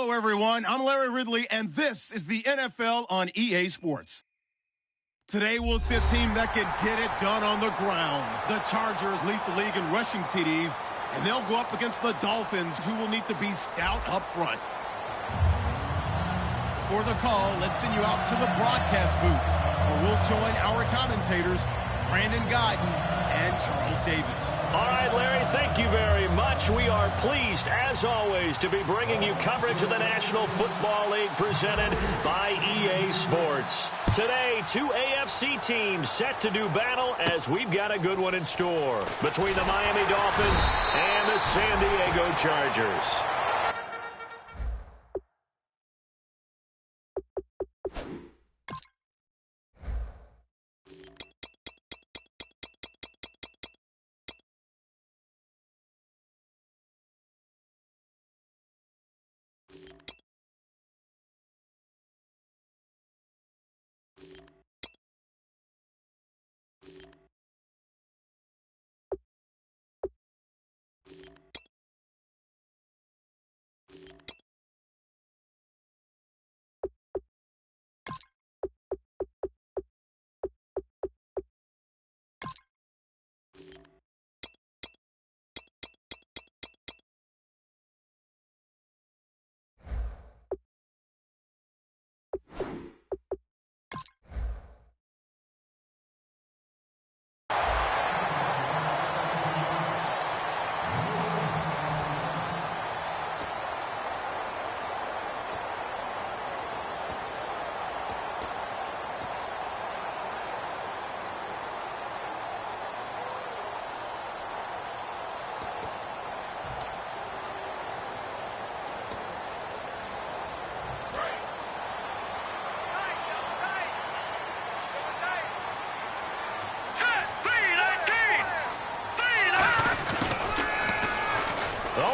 Hello, everyone. I'm Larry Ridley, and this is the NFL on EA Sports. Today, we'll see a team that can get it done on the ground. The Chargers lead the league in rushing TDs, and they'll go up against the Dolphins, who will need to be stout up front. For the call, let's send you out to the broadcast booth, where we'll join our commentators, Brandon Guyton and Charles Davis. All right, Larry, thank you very much. We are pleased, as always, to be bringing you coverage of the National Football League presented by EA Sports. Today, two AFC teams set to do battle as we've got a good one in store between the Miami Dolphins and the San Diego Chargers.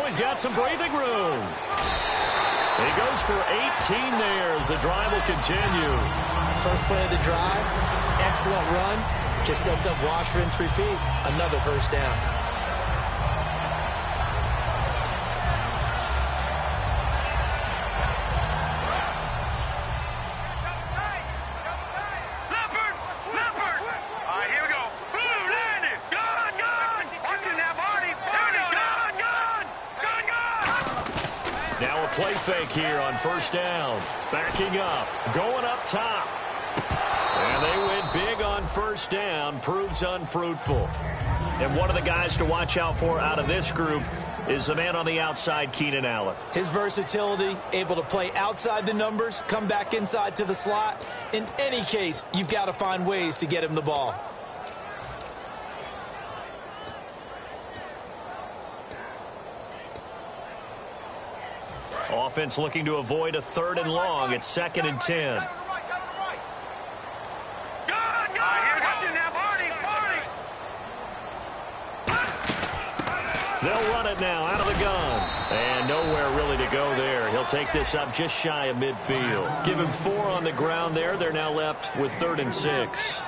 He's got some breathing room. He goes for 18 there as the drive will continue. First play of the drive, excellent run. Just sets up wash, rinse, repeat. Another first down. Play fake here on first down. Backing up. Going up top. And they went big on first down. Proves unfruitful. And one of the guys to watch out for out of this group is the man on the outside, Keenan Allen. His versatility, able to play outside the numbers, come back inside to the slot. In any case, you've got to find ways to get him the ball. Offense looking to avoid a 3rd and long. It's 2nd and 10. They'll run it now out of the gun. And nowhere really to go there. He'll take this up just shy of midfield. Give him 4 on the ground there. They're now left with 3rd and 6.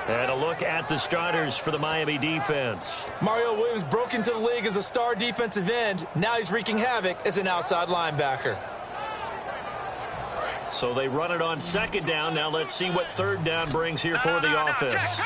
And a look at the starters for the Miami defense. Mario Williams broke into the league as a star defensive end. Now he's wreaking havoc as an outside linebacker. So they run it on 2nd down. Now let's see what 3rd down brings here for the offense.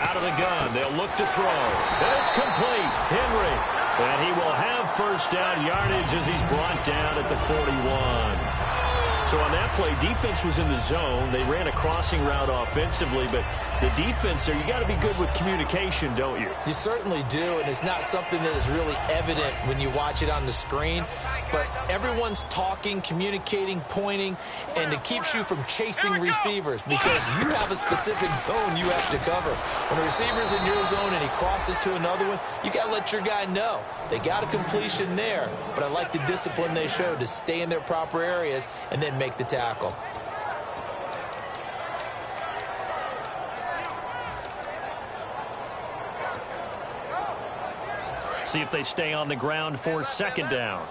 Out of the gun. They'll look to throw. And it's complete. Henry. And he will have first down yardage as he's brought down at the 41. So on that play, defense was in the zone. They ran a crossing route offensively, but the defense there, you got to be good with communication, don't you? You certainly do, and it's not something that is really evident when you watch it on the screen. But everyone's talking, communicating, pointing, and it keeps you from chasing receivers because you have a specific zone you have to cover. When a receiver's in your zone and he crosses to another one, you got to let your guy know. They got a completion there, but I like the discipline they showed to stay in their proper areas and then make the tackle. See if they stay on the ground for 2nd down.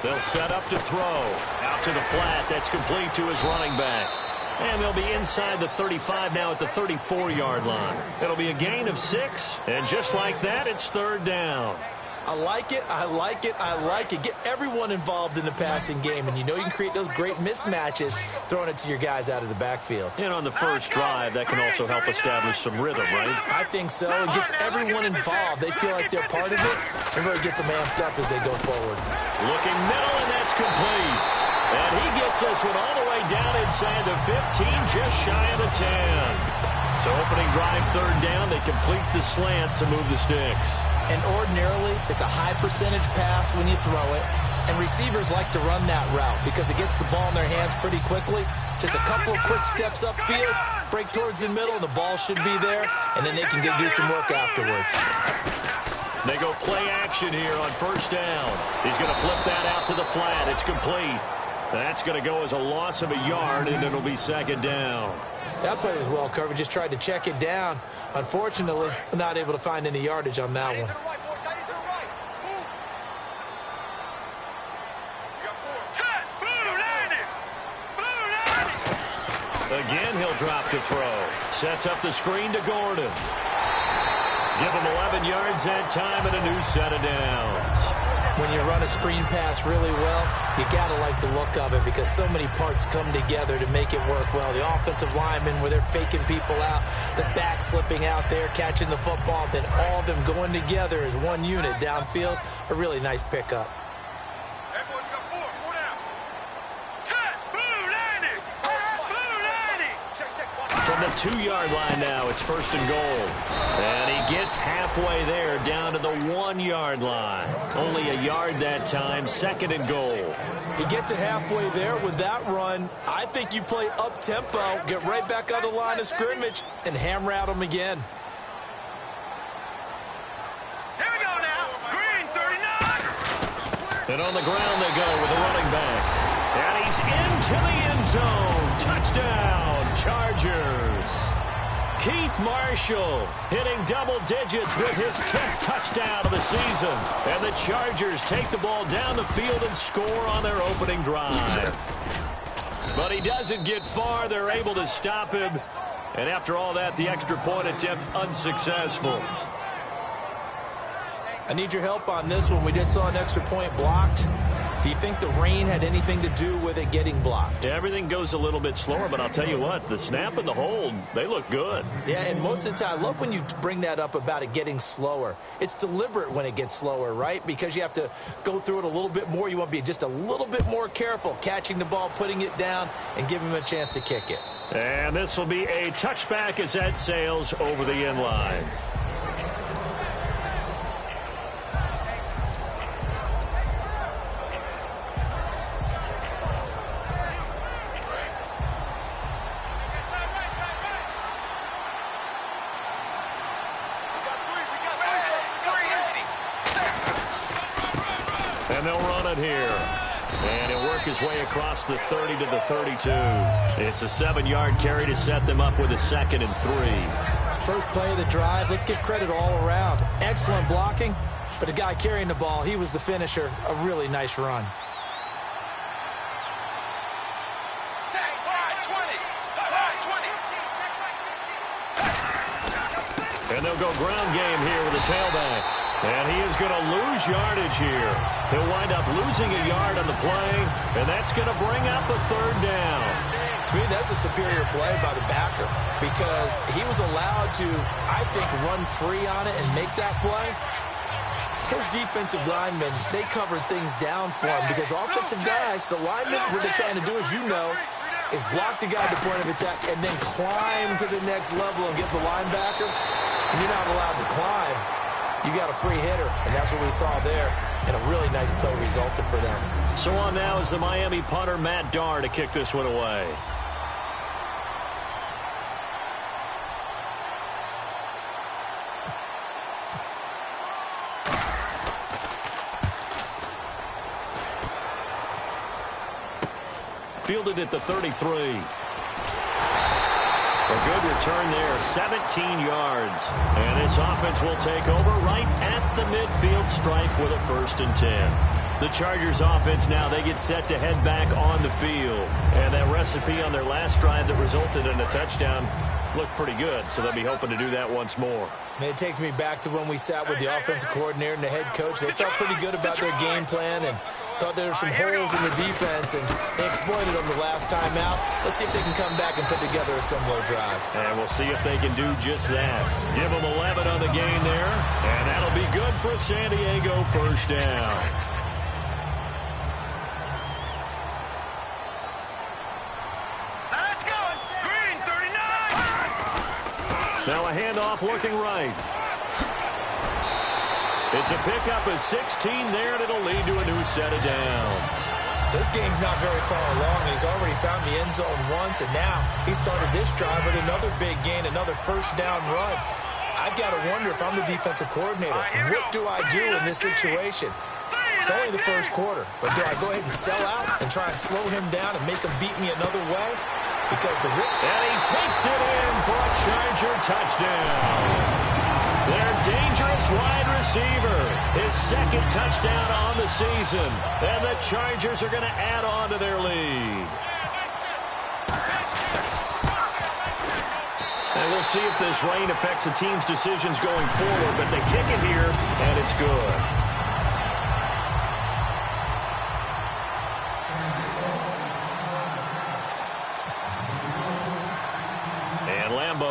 They'll set up to throw. Out to the flat. That's complete to his running back. And they'll be inside the 35 now at the 34-yard line. It'll be a gain of 6. And just like that, it's third down. I like it, I like it, I like it. Get everyone involved in the passing game, and you know you can create those great mismatches throwing it to your guys out of the backfield. And on the first drive, that can also help establish some rhythm, right? I think so. It gets everyone involved. They feel like they're part of it. It really gets them amped up as they go forward. Looking middle, and that's complete. And he gets this one all the way down inside the 15, just shy of the 10. So opening drive, third down, they complete the slant to move the sticks. And ordinarily, it's a high percentage pass when you throw it. And receivers like to run that route because it gets the ball in their hands pretty quickly. Just a couple of quick steps upfield, break towards the middle, and the ball should be there. And then they can go do some work afterwards. They go play action here on first down. He's going to flip that out to the flat. It's complete. That's going to go as a loss of a yard, and it'll be second down. That play was well covered. Just tried to check it down. Unfortunately, not able to find any yardage on that one. Again, he'll drop to throw. Sets up the screen to Gordon. Give him 11 yards that time and a new set of downs. When you run a screen pass really well, you got to like the look of it because so many parts come together to make it work well. The offensive linemen where they're faking people out, the back slipping out there, catching the football, then all of them going together as one unit downfield. A really nice pickup. From the 2-yard line now, it's first and goal. And he gets halfway there down to the 1-yard line. Only a yard that time, second and goal. He gets it halfway there with that run. I think you play up-tempo, get right back on the line of scrimmage, and hammer out him again. Here we go now. Green, 39. And on the ground they go with the running back. And he's into the end zone. Touchdown, Chargers. Keith Marshall hitting double digits with his 10th touchdown of the season. And the Chargers take the ball down the field and score on their opening drive. But he doesn't get far. They're able to stop him. And after all that, the extra point attempt unsuccessful. I need your help on this one. We just saw an extra point blocked. Do you think the rain had anything to do with it getting blocked? Everything goes a little bit slower, but I'll tell you what, the snap and the hold, they look good. Yeah, and most of the time, I love when you bring that up about it getting slower. It's deliberate when it gets slower, right? Because you have to go through it a little bit more. You want to be just a little bit more careful catching the ball, putting it down, and giving him a chance to kick it. And this will be a touchback as that sails over the end line. And they'll run it here. And he'll work his way across the 30 to the 32. It's a 7-yard carry to set them up with a 2nd and 3. First play of the drive. Let's give credit all around. Excellent blocking, but the guy carrying the ball, he was the finisher. A really nice run. And they'll go ground game here with the tailback. And he is going to lose yardage here. He'll wind up losing a yard on the play, and that's going to bring up a third down. To me, that's a superior play by the backer because he was allowed to, I think, run free on it and make that play. His defensive linemen, they covered things down for him because offensive guys, the linemen, what they're trying to do, as you know, is block the guy at the point of attack and then climb to the next level and get the linebacker. And you're not allowed to climb. You got a free hitter, and that's what we saw there. And a really nice play resulted for them. So on now is the Miami punter, Matt Darr, to kick this one away. Fielded at the 33. A good return there, 17 yards. And this offense will take over right at the midfield stripe with a 1st and 10. The Chargers offense now, they get set to head back on the field. And that recipe on their last drive that resulted in a touchdown looked pretty good, so they'll be hoping to do that once more. Man, it takes me back to when we sat with the offensive coordinator and the head coach. They felt pretty good about their game plan and thought there were some holes in the defense, and they exploited them the last time out. Let's see if they can come back and put together a similar drive. And we'll see if they can do just that. Give them 11 on the game there, and that'll be good for a San Diego first down. Now a handoff looking right. It's a pickup of 16 there, and it'll lead to a new set of downs. So this game's not very far along. He's already found the end zone once, and now he started this drive with another big gain, another first down run. I've got to wonder if I'm the defensive coordinator, what do I do in this situation? It's only the first quarter, but do I go ahead and sell out and try and slow him down and make him beat me another way? Because the and he takes it in for a Charger touchdown. Their dangerous wide receiver, his second touchdown on the season. And the Chargers are going to add on to their lead. And we'll see if this rain affects the team's decisions going forward, but they kick it here, and it's good.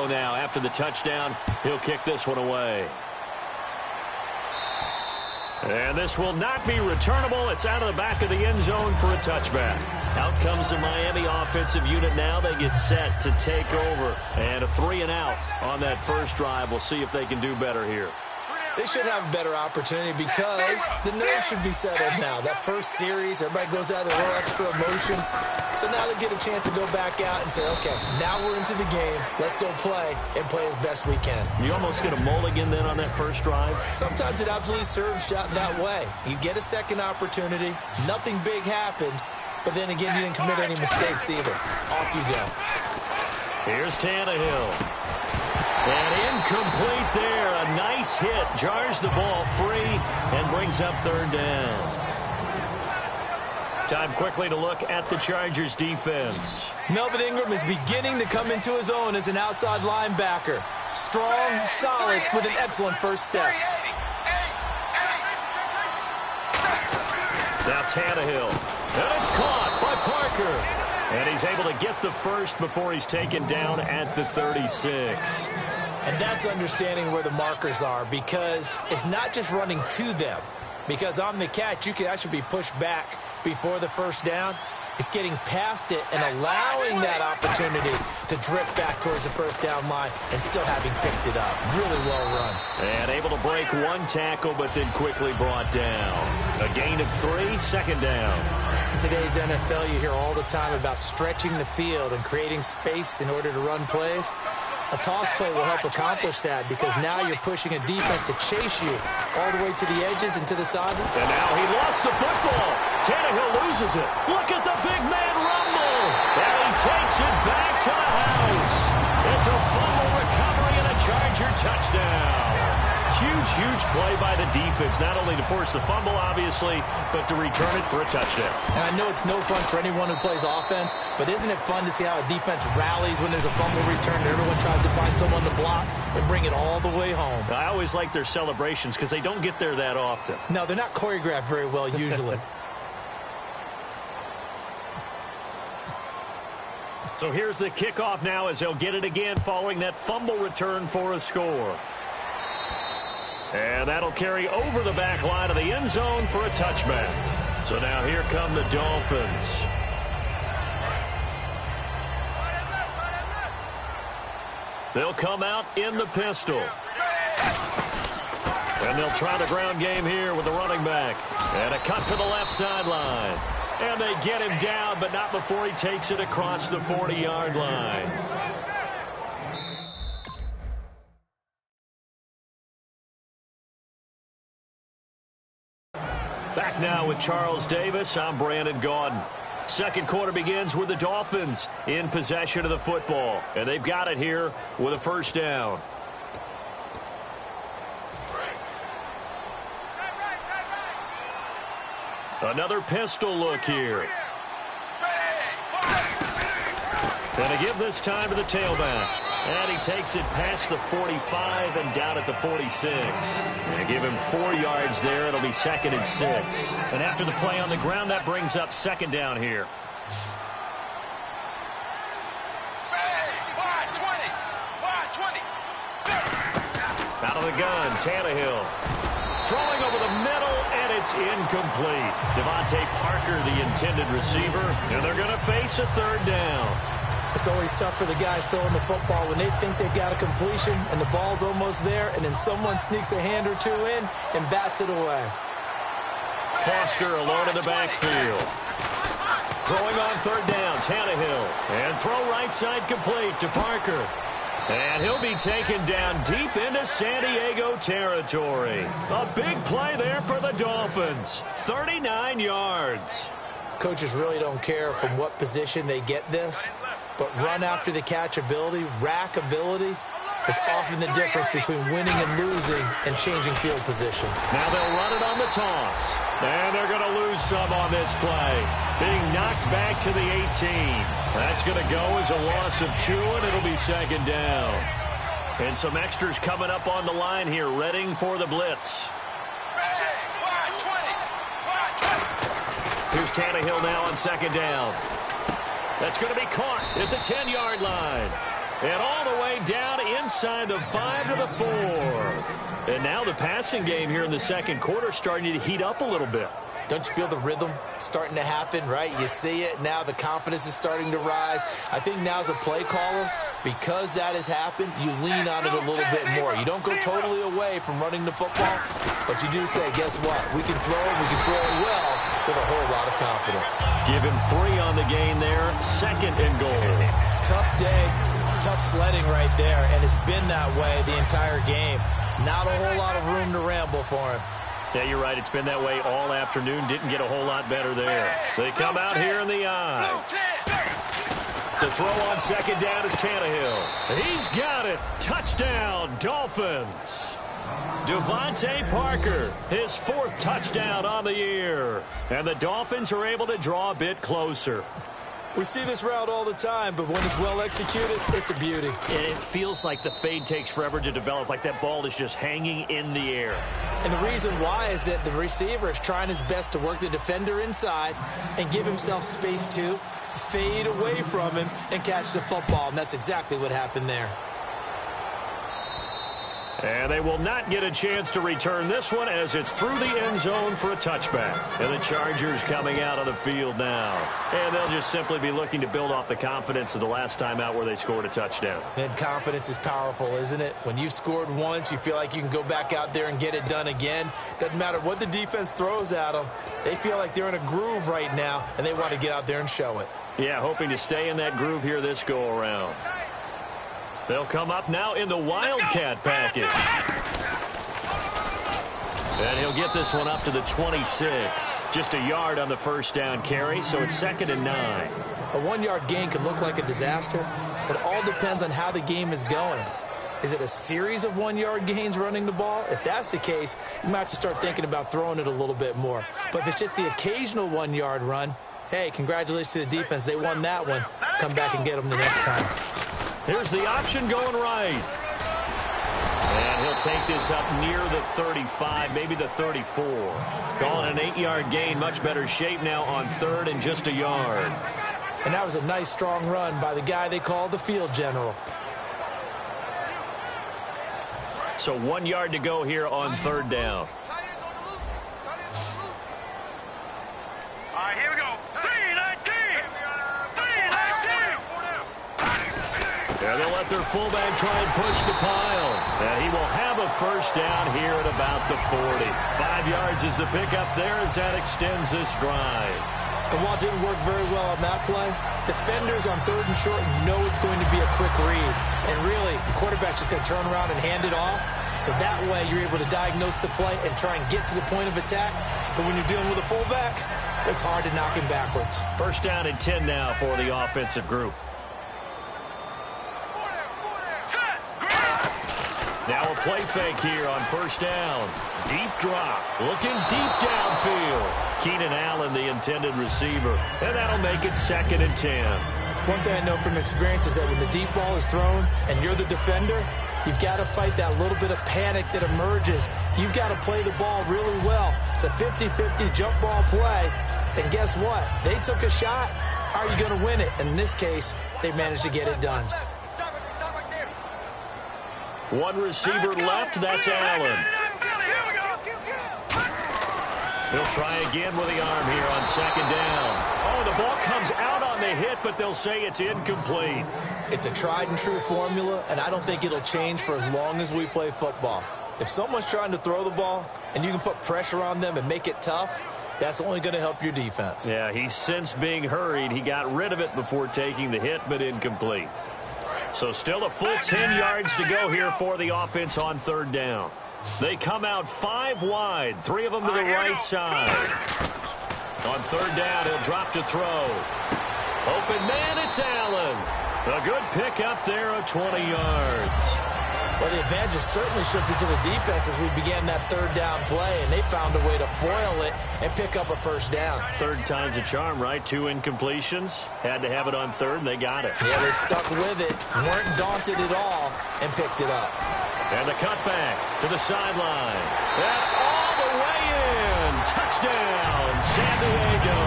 Now, after the touchdown, he'll kick this one away. And this will not be returnable. It's out of the back of the end zone for a touchback. Out comes the Miami offensive unit now. They get set to take over. And a 3-and-out on that first drive. We'll see if they can do better here. They should have a better opportunity because the nerves should be settled now. That first series, everybody goes out with a little extra emotion. So now they get a chance to go back out and say, okay, now we're into the game. Let's go play and play as best we can. You almost get a mulligan then on that first drive? Sometimes it absolutely serves that way. You get a second opportunity. Nothing big happened. But then again, you didn't commit any mistakes either. Off you go. Here's Tannehill. And incomplete there. A nice hit. Jars the ball free and brings up third down. Time quickly to look at the Chargers defense. Melvin Ingram is beginning to come into his own as an outside linebacker. Strong, solid, with an excellent first step. Now Tannehill. And it's caught by Parker. And he's able to get the first before he's taken down at the 36. And that's understanding where the markers are, because it's not just running to them. Because on the catch, you can actually be pushed back before the first down. It's getting past it and allowing that opportunity to drift back towards the first down line and still having picked it up. Really well run. And able to break one tackle, but then quickly brought down. A gain of 3, second down. In today's NFL, you hear all the time about stretching the field and creating space in order to run plays. A toss play will help accomplish that because now you're pushing a defense to chase you all the way to the edges and to the sideline. And now he lost the football. Tannehill loses it. Look at the big man rumble. And he takes it back to the house. It's a fumble recovery and a Charger touchdown. Huge play by the defense, not only to force the fumble, obviously, but to return it for a touchdown. And I know it's no fun for anyone who plays offense, but isn't it fun to see how a defense rallies when there's a fumble return and everyone tries to find someone to block and bring it all the way home? I always like their celebrations because they don't get there that often. No, they're not choreographed very well usually. So here's the kickoff now as they'll get it again following that fumble return for a score. And that'll carry over the back line of the end zone for a touchback. So now here come the Dolphins. They'll come out in the pistol. And they'll try the ground game here with the running back. And a cut to the left sideline. And they get him down, but not before he takes it across the 40-yard line. Back now with Charles Davis. I'm Brandon Gaudin. Second quarter begins with the Dolphins in possession of the football. And they've got it here with a first down. Another pistol look here. And to give this time to the tailback. And he takes it past the 45 and down at the 46. And give him 4 yards there. It'll be 2nd and 6. And after the play on the ground, that brings up 2nd down here. Out of the gun, Tannehill. Throwing over the middle, and it's incomplete. Devontae Parker, the intended receiver, and they're going to face a 3rd down. It's always tough for the guys throwing the football when they think they've got a completion and the ball's almost there, and then someone sneaks a hand or two in and bats it away. Foster alone in the backfield. Throwing on 3rd down, Tannehill. And throw right side complete to Parker. And he'll be taken down deep into San Diego territory. A big play there for the Dolphins. 39 yards. Coaches really don't care from what position they get this, but run after the catch ability, rack ability, is often the difference between winning and losing and changing field position. Now they'll run it on the toss. And they're going to lose some on this play. Being knocked back to the 18. That's going to go as a loss of 2, and it'll be 2nd down. And some extras coming up on the line here, readying for the blitz. Here's Tannehill now on 2nd down. That's going to be caught at the 10-yard line. And all the way down inside the 5 to the 4. And now the passing game here in the 2nd quarter starting to heat up a little bit. Don't you feel the rhythm starting to happen, right? You see it. Now the confidence is starting to rise. I think now as a play caller, because that has happened, you lean on it a little bit more. You don't go totally away from running the football, but you do say, guess what? We can throw it well with a whole lot of confidence. Give him 3 on the gain there. 2nd and goal. Tough day. Tough sledding right there, and it's been that way the entire game. Not a whole lot of room to ramble for him. Yeah, you're right. It's been that way all afternoon. Didn't get a whole lot better there. They come out here in the eye. To throw on 2nd down is Tannehill. He's got it. Touchdown, Dolphins. Devontae Parker, his 4th touchdown on the year. And the Dolphins are able to draw a bit closer. We see this route all the time, but when it's well executed, it's a beauty. And it feels like the fade takes forever to develop, like that ball is just hanging in the air. And the reason why is that the receiver is trying his best to work the defender inside and give himself space to fade away from him and catch the football, and that's exactly what happened there. And they will not get a chance to return this one as it's through the end zone for a touchback. And the Chargers coming out on the field now. And they'll just simply be looking to build off the confidence of the last time out where they scored a touchdown. And confidence is powerful, isn't it? When you've scored once, you feel like you can go back out there and get it done again. Doesn't matter what the defense throws at them. They feel like they're in a groove right now, and they want to get out there and show it. Yeah, hoping to stay in that groove here this go-around. They'll come up now in the Wildcat package. And he'll get this one up to the 26. Just a yard on the 1st down carry, so it's 2nd and 9. A 1-yard gain could look like a disaster, but it all depends on how the game is going. Is it a series of 1-yard gains running the ball? If that's the case, you might have to start thinking about throwing it a little bit more. But if it's just the occasional 1-yard run, hey, congratulations to the defense. They won that one. Come back and get them the next time. Here's the option going right. And he'll take this up near the 35, maybe the 34. Calling an 8-yard gain, much better shape now on 3rd and just a yard. And that was a nice, strong run by the guy they call the field general. So 1 yard to go here on 3rd down. All right, here we go. 3-19. And they'll let their fullback try and push the pile. And he will have a 1st down here at about the 40. 5 yards is the pickup there as that extends this drive. And while it didn't work very well on that play, defenders on 3rd and short know it's going to be a quick read. And really, the quarterback's just going to turn around and hand it off. So that way you're able to diagnose the play and try and get to the point of attack. But when you're dealing with a fullback, it's hard to knock him backwards. 1st down and 10 now for the offensive group. Now a play fake here on 1st down. Deep drop. Looking deep downfield. Keenan Allen, the intended receiver. And that'll make it 2nd and 10. One thing I know from experience is that when the deep ball is thrown and you're the defender, you've got to fight that little bit of panic that emerges. You've got to play the ball really well. It's a 50-50 jump ball play. And guess what? They took a shot. How are you going to win it? And in this case, they managed to get it done. One receiver left. That's Allen. He'll try again with the arm here on 2nd down. Oh, the ball comes out on the hit, but they'll say it's incomplete. It's a tried-and-true formula, and I don't think it'll change for as long as we play football. If someone's trying to throw the ball and you can put pressure on them and make it tough, that's only going to help your defense. Yeah, he's since being hurried. He got rid of it before taking the hit, but incomplete. So still a full 10 yards to go here for the offense on 3rd down. They come out 5 wide, 3 of them to the right side. On 3rd down, he'll drop to throw. Open man, it's Allen. A good pick up there of 20 yards. Well, the advantage has certainly shifted to the defense as we began that 3rd down play, and they found a way to foil it and pick up a 1st down. 3rd time's a charm, right? 2 incompletions. Had to have it on 3rd, and they got it. Yeah, they stuck with it, weren't daunted at all, and picked it up. And the cutback to the sideline. And all the way in. Touchdown, San Diego.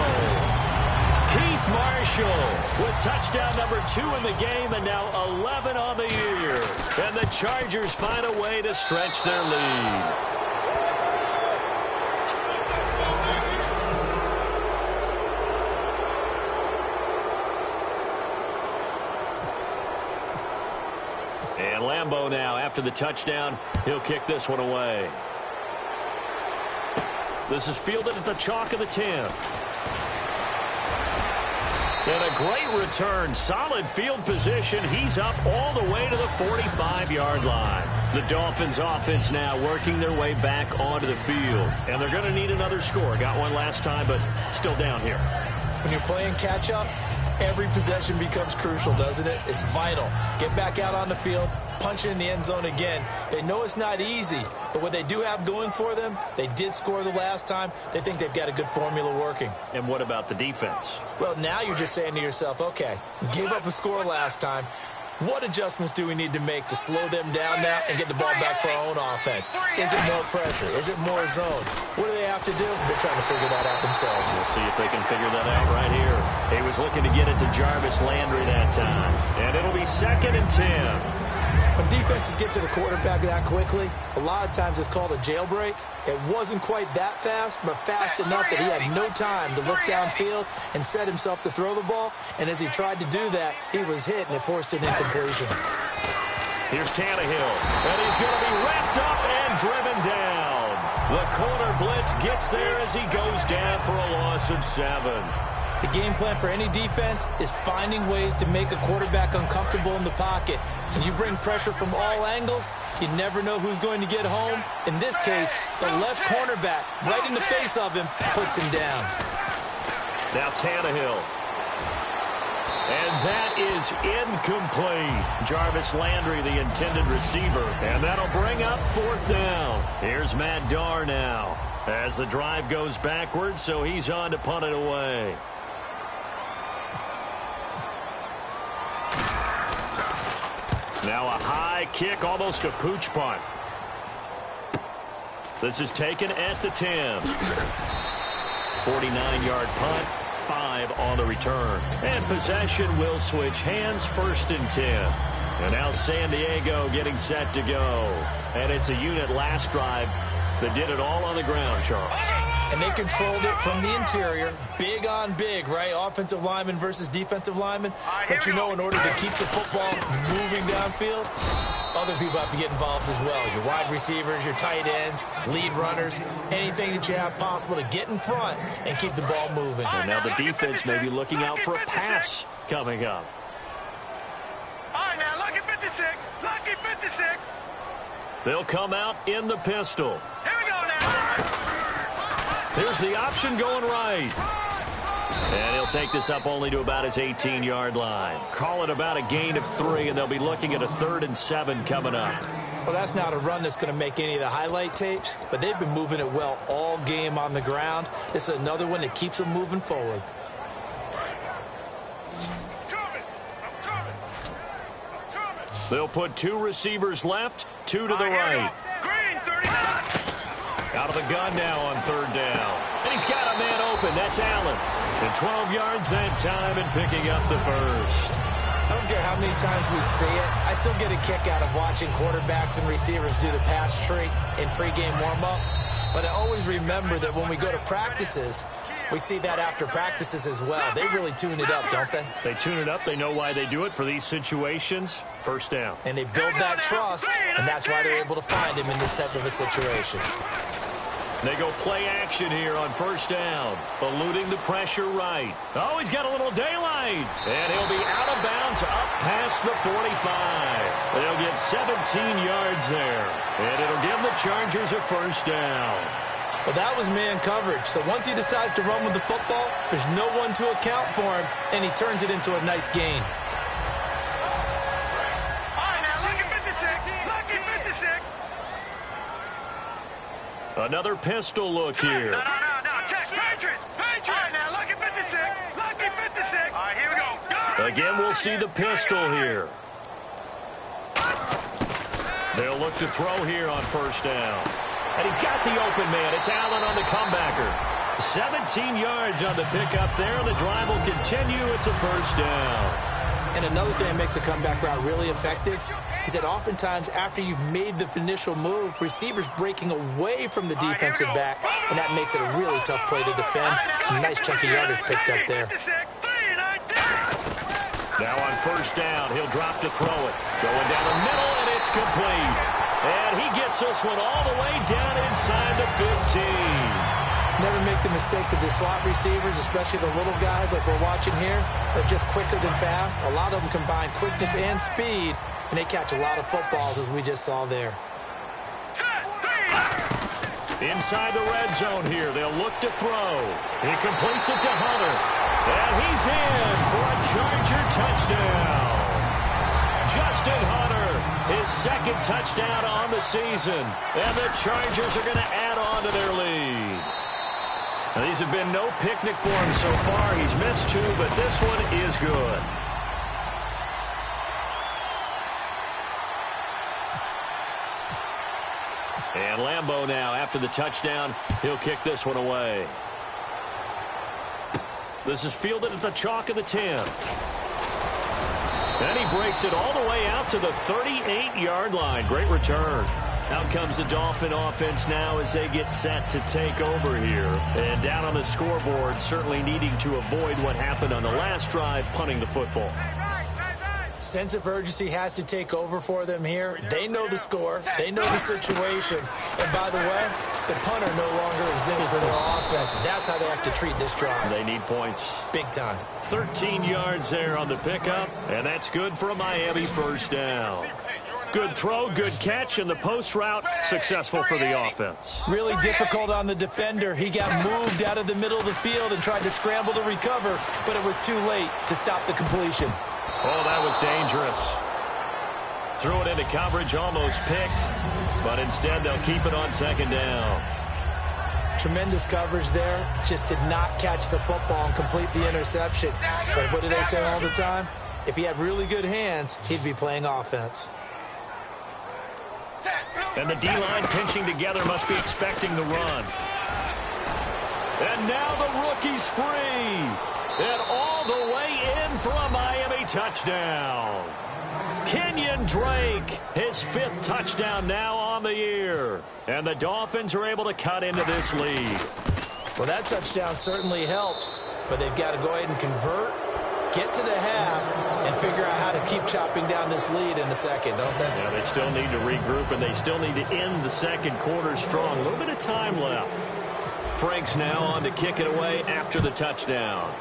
Keith Marshall with touchdown number 2 in the game and now 11 on the year. And the Chargers find a way to stretch their lead. And Lambeau now, after the touchdown, he'll kick this one away. This is fielded at the chalk of the 10. And a great return. Solid field position. He's up all the way to the 45-yard line. The Dolphins offense now working their way back onto the field. And they're going to need another score. Got one last time, but still down here. When you're playing catch-up, every possession becomes crucial, doesn't it? It's vital. Get back out on the field, punch it in the end zone again. They know it's not easy, but what they do have going for them, they did score the last time. They think they've got a good formula working. And what about the defense? Well, now you're just saying to yourself, okay, we gave up a score last time. What adjustments do we need to make to slow them down now and get the ball back for our own offense? Is it more pressure? Is it more zone? What do they have to do? They're trying to figure that out themselves. We'll see if they can figure that out right here. He was looking to get it to Jarvis Landry that time. And it'll be 2nd and 10. When defenses get to the quarterback that quickly, a lot of times it's called a jailbreak. It wasn't quite that fast, but fast enough that he had no time to look downfield and set himself to throw the ball. And as he tried to do that, he was hit, and it forced an incompletion. Here's Tannehill, and he's going to be wrapped up and driven down. The corner blitz gets there as he goes down for a loss of 7. The game plan for any defense is finding ways to make a quarterback uncomfortable in the pocket. When you bring pressure from all angles, you never know who's going to get home. In this case, the left cornerback, right in the face of him, puts him down. Now Tannehill. And that is incomplete. Jarvis Landry, the intended receiver. And that'll bring up 4th down. Here's Matt Darr now as the drive goes backwards, so he's on to punt it away. Now a high kick, almost a pooch punt. This is taken at the 10. 49-yard punt, 5 on the return. And possession will switch hands, 1st and 10. And now San Diego getting set to go. And it's a unit last drive that did it all on the ground, Charles. And they controlled it from the interior. Big on big, right? Offensive lineman versus defensive lineman. But you know, in order to keep the football moving downfield, other people have to get involved as well. Your wide receivers, your tight ends, lead runners, anything that you have possible to get in front and keep the ball moving. And now the defense may be looking out for a pass coming up. All right, now, lucky 56. Lucky 56. They'll come out in the pistol. Here we go now. Here's the option going right. And he'll take this up only to about his 18-yard line. Call it about a gain of 3, and they'll be looking at a 3rd and 7 coming up. Well, that's not a run that's going to make any of the highlight tapes, but they've been moving it well all game on the ground. This is another one that keeps them moving forward. They'll put 2 receivers left, 2 to the right. Out of the gun now on 3rd down. And he's got a man open. That's Allen. And 12 yards that time and picking up the first. I don't care how many times we see it. I still get a kick out of watching quarterbacks and receivers do the pass tree in pregame warm-up. But I always remember that when we go to practices, we see that after practices as well. They really tune it up, don't they? They tune it up. They know why they do it for these situations. 1st down. And they build that trust, and that's why they're able to find him in this type of a situation. They go play action here on 1st down. Eluding the pressure right. Oh, he's got a little daylight. And he'll be out of bounds up past the 45. They'll get 17 yards there. And it'll give the Chargers a 1st down. Well, that was man coverage. So once he decides to run with the football, there's no one to account for him, and he turns it into a nice gain. All right, now, look at 56. Look at 56. Another pistol look here. No. Check. Patriot. All right, now, look at 56. Look at 56. All right, here we go. Again, we'll see the pistol here. They'll look to throw here on 1st down. And he's got the open man. It's Allen on the comebacker. 17 yards on the pickup there. The drive will continue. It's a 1st down. And another thing that makes the comeback route really effective is that oftentimes after you've made the initial move, receivers breaking away from the defensive back, and that makes it a really tough play to defend. A nice chunk of yardage picked up there. Now on 1st down, he'll drop to throw it. Going down the middle, and it's complete. And he gets this one all the way down inside the 15. Never make the mistake that the slot receivers, especially the little guys like we're watching here, are just quicker than fast. A lot of them combine quickness and speed, and they catch a lot of footballs, as we just saw there. Inside the red zone here, they'll look to throw. He completes it to Hunter. And he's in for a Charger touchdown. Justin Hunter, his 2nd touchdown on the season. And the Chargers are going to add on to their lead. Now, these have been no picnic for him so far. He's missed 2, but this one is good. And Lambeau now, after the touchdown, he'll kick this one away. This is fielded at the chalk of the 10. And he breaks it all the way out to the 38-yard line. Great return. Out comes the Dolphin offense now as they get set to take over here. And down on the scoreboard, certainly needing to avoid what happened on the last drive, punting the football. Sense of urgency has to take over for them here. They know the score. They know the situation. And by the way, the punter no longer exists for their offense. That's how they have to treat this drive. They need points. Big time. 13 yards there on the pickup, and that's good for a Miami 1st down. Good throw, good catch, and the post route successful for the offense. Really difficult on the defender. He got moved out of the middle of the field and tried to scramble to recover, but it was too late to stop the completion. Oh, that was dangerous. Threw it into coverage, almost picked, but instead they'll keep it on 2nd down. Tremendous coverage there. Just did not catch the football and complete the interception. But what do they say all the time? If he had really good hands, he'd be playing offense. And the D-line pinching together, must be expecting the run. And now the rookie's free. And all the way in for a Miami touchdown. Kenyon Drake, his 5th touchdown now on the year. And the Dolphins are able to cut into this lead. Well, that touchdown certainly helps, but they've got to go ahead and convert, get to the half, and figure out how to keep chopping down this lead in the second, don't they? Yeah, they still need to regroup, and they still need to end the second quarter strong. A little bit of time left. Frank's now on to kick it away after the touchdown.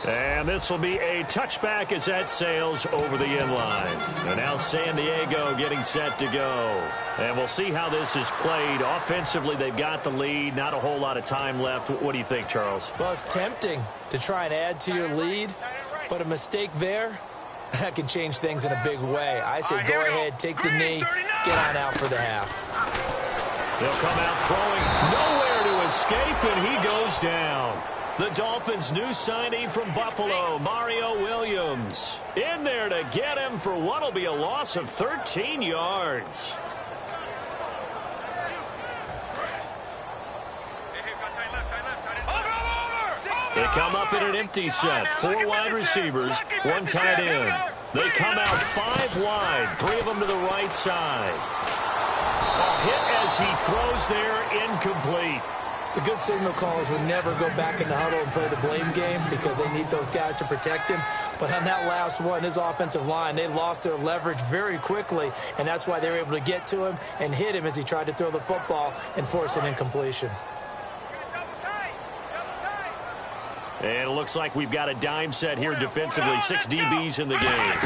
And this will be a touchback as that sails over the inline. And now San Diego getting set to go. And we'll see how this is played. Offensively, they've got the lead. Not a whole lot of time left. What do you think, Charles? Well, it's tempting to try and add to your lead, but a mistake there, That can change things in a big way. I say go ahead, take the knee, get on out for the half. He'll come out throwing, nowhere to escape, and he goes down. The Dolphins' new signee from Buffalo, Mario Williams, in there to get him for what will be a loss of 13 yards. They come up in an empty set. 4 wide receivers, 1 tight end. They come out 5 wide, 3 of them to the right side. A hit as he throws there, incomplete. The good signal callers would never go back in the huddle and play the blame game because they need those guys to protect him. But on that last one, his offensive line, they lost their leverage very quickly, and that's why they were able to get to him and hit him as he tried to throw the football and force an incompletion. And it looks like we've got a dime set here defensively. 6 DBs in the game.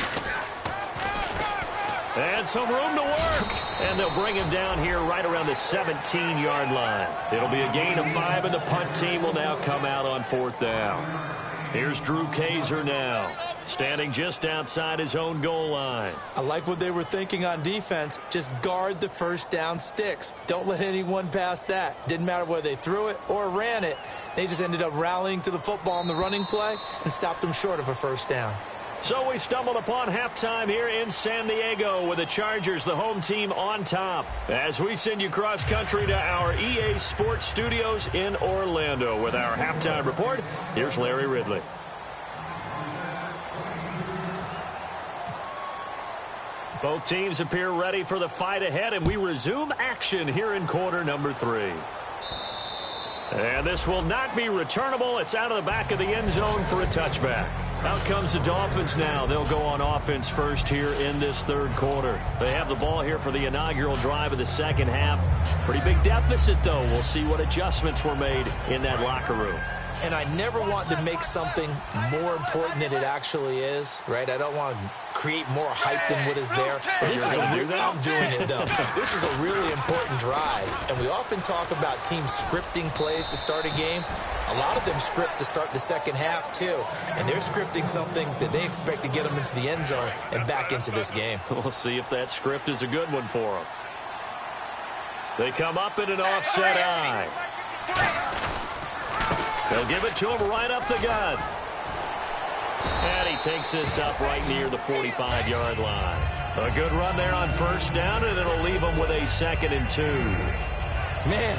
And some room to work. And they'll bring him down here right around the 17-yard line. It'll be a gain of 5, and the punt team will now come out on 4th down. Here's Drew Kaiser now, standing just outside his own goal line. I like what they were thinking on defense. Just guard the first down sticks. Don't let anyone pass that. Didn't matter whether they threw it or ran it. They just ended up rallying to the football on the running play and stopped them short of a first down. So we stumbled upon halftime here in San Diego with the Chargers, the home team, on top. As we send you cross-country to our EA Sports Studios in Orlando with our halftime report, here's Larry Ridley. Both teams appear ready for the fight ahead, and we resume action here in quarter number 3. And this will not be returnable. It's out of the back of the end zone for a touchback. Out comes the Dolphins now. They'll go on offense first here in this 3rd quarter. They have the ball here for the inaugural drive of the second half. Pretty big deficit, though. We'll see what adjustments were made in that locker room. And I never want to make something more important than it actually is, right? I don't want to create more hype than what is there. But this is I'm doing it, though. This is a really important drive. And we often talk about teams scripting plays to start a game. A lot of them script to start the second half, too. And they're scripting something that they expect to get them into the end zone and back into this game. We'll see if that script is a good one for them. They come up in an offset eye. They'll give it to him right up the gut. And he takes this up right near the 45-yard line. A good run there on first down, and it'll leave him with a 2nd and 2. Man,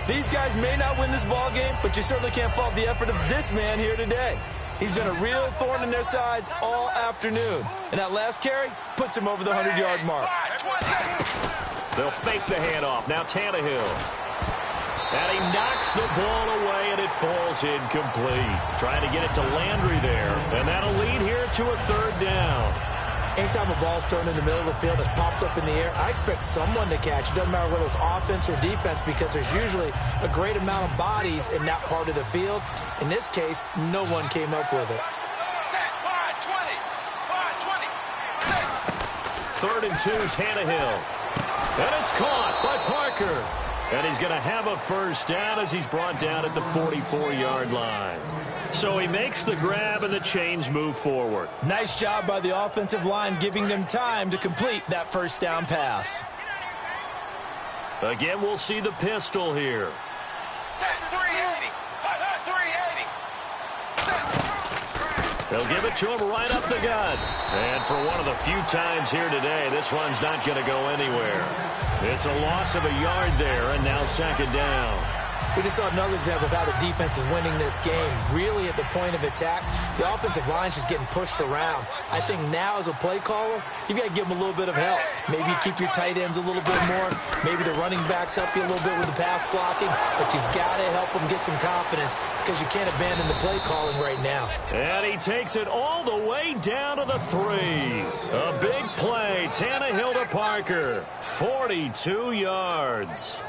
these guys may not win this ball game, but you certainly can't fault the effort of this man here today. He's been a real thorn in their sides all afternoon. And that last carry puts him over the 100-yard mark. They'll fake the handoff. Now Tannehill. And he knocks the ball away, and it falls incomplete. Trying to get it to Landry there. And that'll lead here to a 3rd down. Anytime a ball's thrown in the middle of the field, it's popped up in the air, I expect someone to catch. It doesn't matter whether it's offense or defense because there's usually a great amount of bodies in that part of the field. In this case, no one came up with it. 3rd and 2, Tannehill. And it's caught by Parker. And he's going to have a first down as he's brought down at the 44-yard line. So he makes the grab and the chains move forward. Nice job by the offensive line giving them time to complete that first down pass. Again, we'll see the pistol here. 380. They'll give it to him right up the gut. And for one of the few times here today, this run's not going to go anywhere. It's a loss of a yard there, and now 2nd down. We just saw another example of how the defense is winning this game. Really at the point of attack, the offensive line's just getting pushed around. I think now as a play caller, you've got to give them a little bit of help. Maybe you keep your tight ends a little bit more. Maybe the running backs help you a little bit with the pass blocking. But you've got to help them get some confidence because you can't abandon the play calling right now. And he takes it all the way down to the 3. A big play. Tannehill to Parker. 42 yards.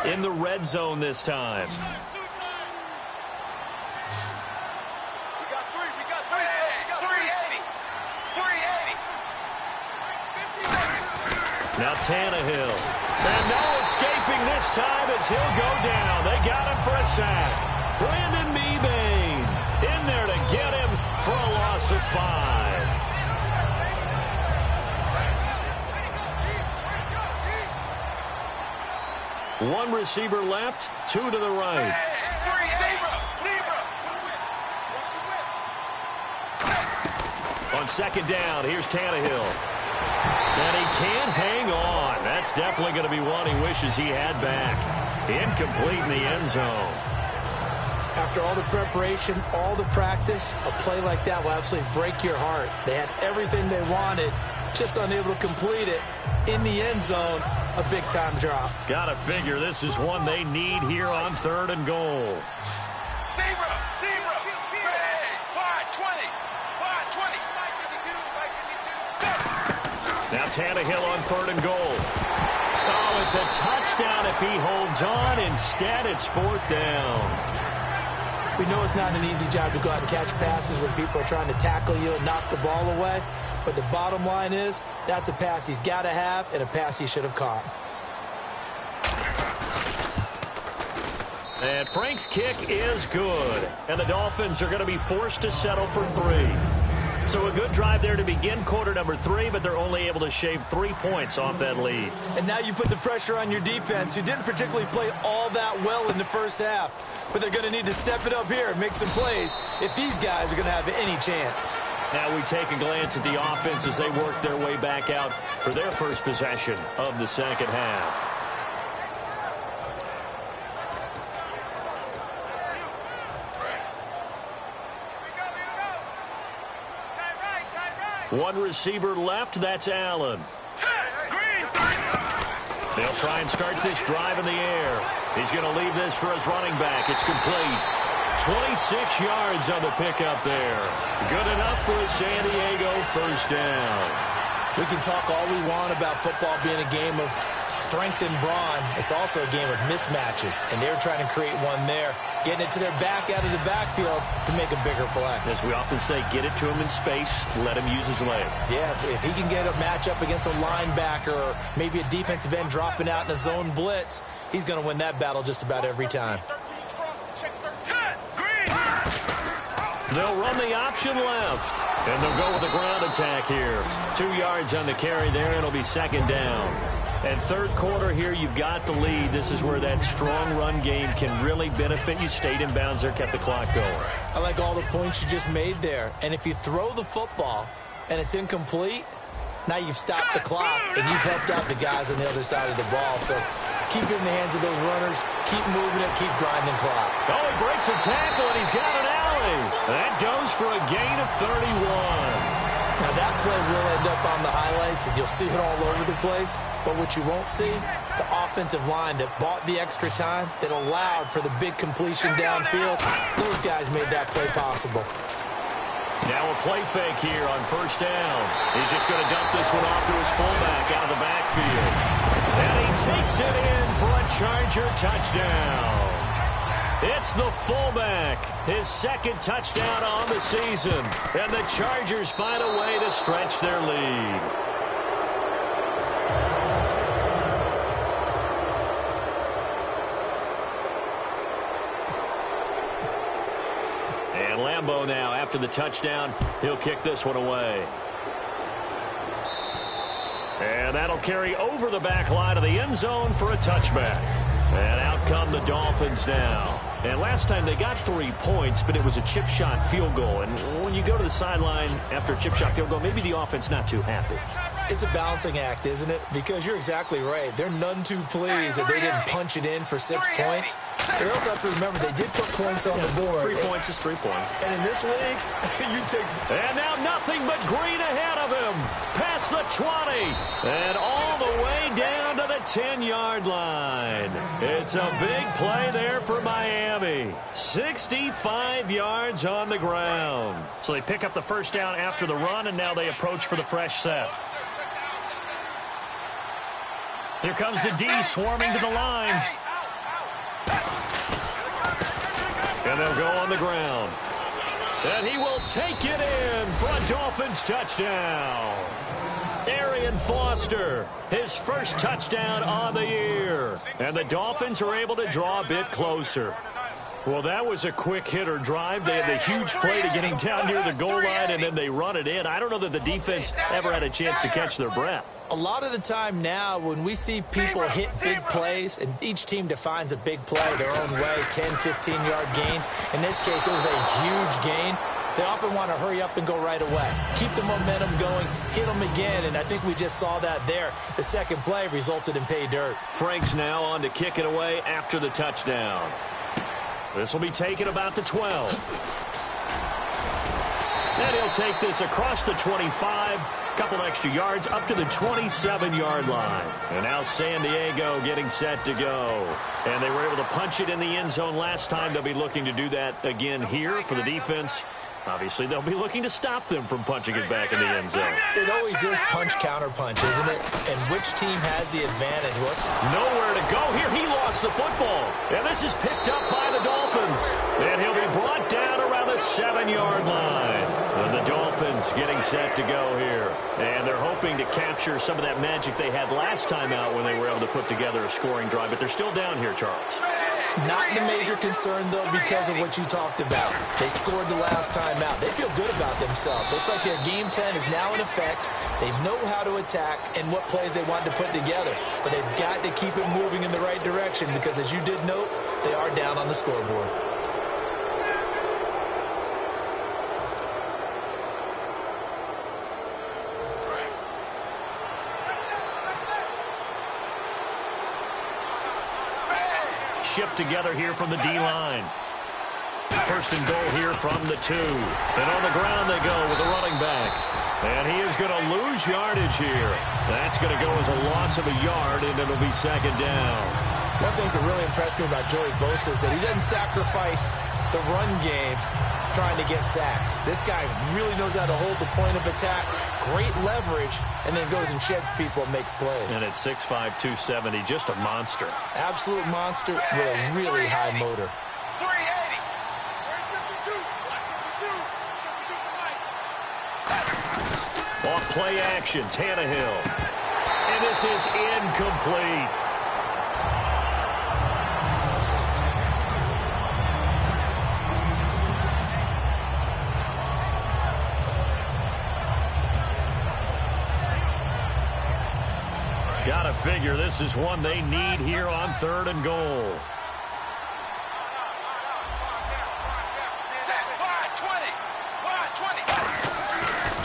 In the red zone this time. We got 380. 380. Now Tannehill. And no escaping this time as he'll go down. They got him for a sack. Brandon Mebane in there to get him One receiver left, two to the right. On second down, here's Tannehill. And he can't hang on. That's definitely going to be one he wishes he had back. Incomplete in the end zone. After all the preparation, all the practice, a play like that will absolutely break your heart. They had everything they wanted, just unable to complete it. In the end zone, a big-time drop. Gotta figure this is one they need here on 3rd and goal. Now Tannehill on 3rd and goal. Oh, it's a touchdown if he holds on. Instead, it's 4th down. We know it's not an easy job to go out and catch passes when people are trying to tackle you and knock the ball away. But the bottom line is, that's a pass he's got to have and a pass he should have caught. And Frank's kick is good. And the Dolphins are going to be forced to settle for 3. So a good drive there to begin quarter number 3, but they're only able to shave 3 points off that lead. And now you put the pressure on your defense, who didn't particularly play all that well in the first half. But they're going to need to step it up here and make some plays if these guys are going to have any chance. Now we take a glance at the offense as they work their way back out for their first possession of the second half. One receiver left, that's Allen. They'll try and start this drive in the air. He's going to leave this for his running back. It's complete. 26 yards on the pickup there. Good enough for a San Diego first down. We can talk all we want about football being a game of strength and brawn. It's also a game of mismatches, and they're trying to create one there, getting it to their back out of the backfield to make a bigger play. As we often say, get it to him in space, let him use his leg. Yeah, if he can get a matchup against a linebacker or maybe a defensive end dropping out in a zone blitz, he's going to win that battle just about every time. They'll run the option left, and they'll go with the ground attack here. 2 yards on the carry there, and it'll be second down. And third quarter here, you've got the lead. This is where that strong run game can really benefit you. Stayed in bounds there, kept the clock going. I like all the points you just made there. And if you throw the football and it's incomplete, now you've stopped the clock and you've helped out the guys on the other side of the ball. So keep it in the hands of those runners. Keep moving it. Keep grinding clock. Oh, he breaks a tackle, and he's got an alley. That goes for a gain of 31. Now, that play will end up on the highlights, and you'll see it all over the place. But what you won't see, the offensive line that bought the extra time, that allowed for the big completion downfield, those guys made that play possible. Now a play fake here on first down. He's just going to dump this one off to his fullback out of the backfield. And he takes it in for a Charger touchdown. It's the fullback, his second touchdown on the season. And the Chargers find a way to stretch their lead. And Lambeau now, after the touchdown, he'll kick this one away. And that'll carry over the back line of the end zone for a touchback. And out come the Dolphins now. And last time they got 3 points, but it was a chip shot field goal. And when you go to the sideline after a chip shot field goal, maybe the offense not too happy. It's a balancing act, isn't it? Because you're exactly right. They're none too pleased that they didn't punch it in for 6 points. They also have to remember they did put points on the board. 3 points is 3 points. And in this league, you take... And now nothing but green ahead of him. Past the 20. And all the way down to the 10-yard line. It's a big play there for Miami. 65 yards on the ground. So they pick up the first down after the run, and now they approach for the fresh set. Here comes the D swarming to the line. And they'll go on the ground. And he will take it in for a Dolphins touchdown. Arian Foster, his first touchdown on the year. And the Dolphins are able to draw a bit closer. Well, that was a quick hitter drive. They had the huge play to getting down near the goal line, and then they run it in. I don't know that the defense ever had a chance to catch their breath. A lot of the time now when we see people hit big plays, and each team defines a big play their own way, 10, 15-yard gains. In this case, it was a huge gain. They often want to hurry up and go right away. Keep the momentum going, hit them again, and I think we just saw that there. The second play resulted in pay dirt. Frank's now on to kick it away after the touchdown. This will be taken about the 12. And he'll take this across the 25. Couple extra yards up to the 27-yard line. And now San Diego getting set to go. And they were able to punch it in the end zone last time. They'll be looking to do that again here for the defense. Obviously, they'll be looking to stop them from punching it back in the end zone. It always is punch-counter-punch, isn't it? And which team has the advantage? Nowhere to go here. He lost the football. And this is picked up by the Dolphins. And he'll be brought down around the 7-yard line. And the Dolphins getting set to go here. And they're hoping to capture some of that magic they had last time out when they were able to put together a scoring drive. But they're still down here, Charles. Not the major concern, though, because of what you talked about. They scored the last time out. They feel good about themselves. Looks like their game plan is now in effect. They know how to attack and what plays they want to put together. But they've got to keep it moving in the right direction because, as you did note, they are down on the scoreboard. Shift together here from the D-line. First and goal here from the 2. And on the ground they go with the running back. And he is going to lose yardage here. That's going to go as a loss of a yard, and it'll be second down. One thing that really impressed me about Joey Bosa is that he doesn't sacrifice the run game trying to get sacks. This guy really knows how to hold the point of attack, great leverage, and then goes and sheds people and makes plays. And at 6'5", 270, just a monster. Absolute monster with a really high motor. 380. Where's 52? 52 for life. Off play action, Tannehill. And this is incomplete. Gotta figure this is one they need here on 3rd and goal.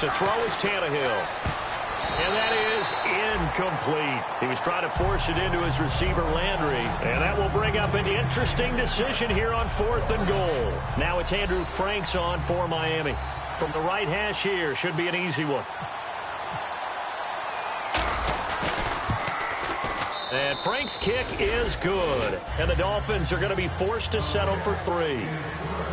To throw is Tannehill. And that is incomplete. He was trying to force it into his receiver, Landry. And that will bring up an interesting decision here on 4th and goal. Now it's Andrew Franks on for Miami. From the right hash here, should be an easy one. And Frank's kick is good. And the Dolphins are going to be forced to settle for 3.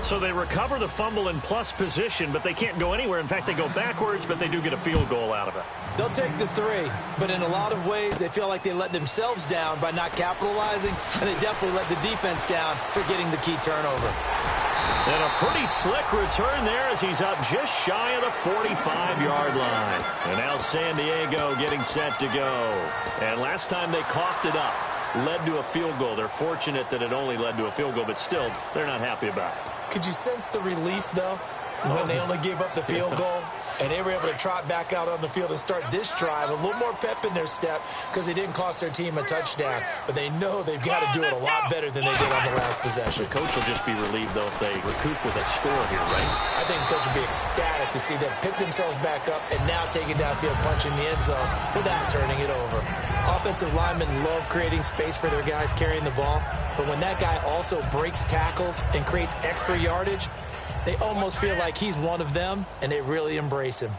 So they recover the fumble in plus position, but they can't go anywhere. In fact, they go backwards, but they do get a field goal out of it. They'll take the 3, but in a lot of ways, they feel like they let themselves down by not capitalizing, and they definitely let the defense down for getting the key turnover. And a pretty slick return there as he's up just shy of the 45-yard line. And now San Diego getting set to go. And last time they coughed it up, led to a field goal. They're fortunate that it only led to a field goal, but still, they're not happy about it. Could you sense the relief, though, when they only gave up the field goal? And they were able to trot back out on the field and start this drive. A little more pep in their step because they didn't cost their team a touchdown. But they know they've got to do it a lot better than they did on the last possession. The coach will just be relieved, though, if they recoup with a score here, right? I think the coach will be ecstatic to see them pick themselves back up and now take it downfield, punching the end zone without turning it over. Offensive linemen love creating space for their guys carrying the ball. But when that guy also breaks tackles and creates extra yardage, they almost feel like he's one of them, and they really embrace him.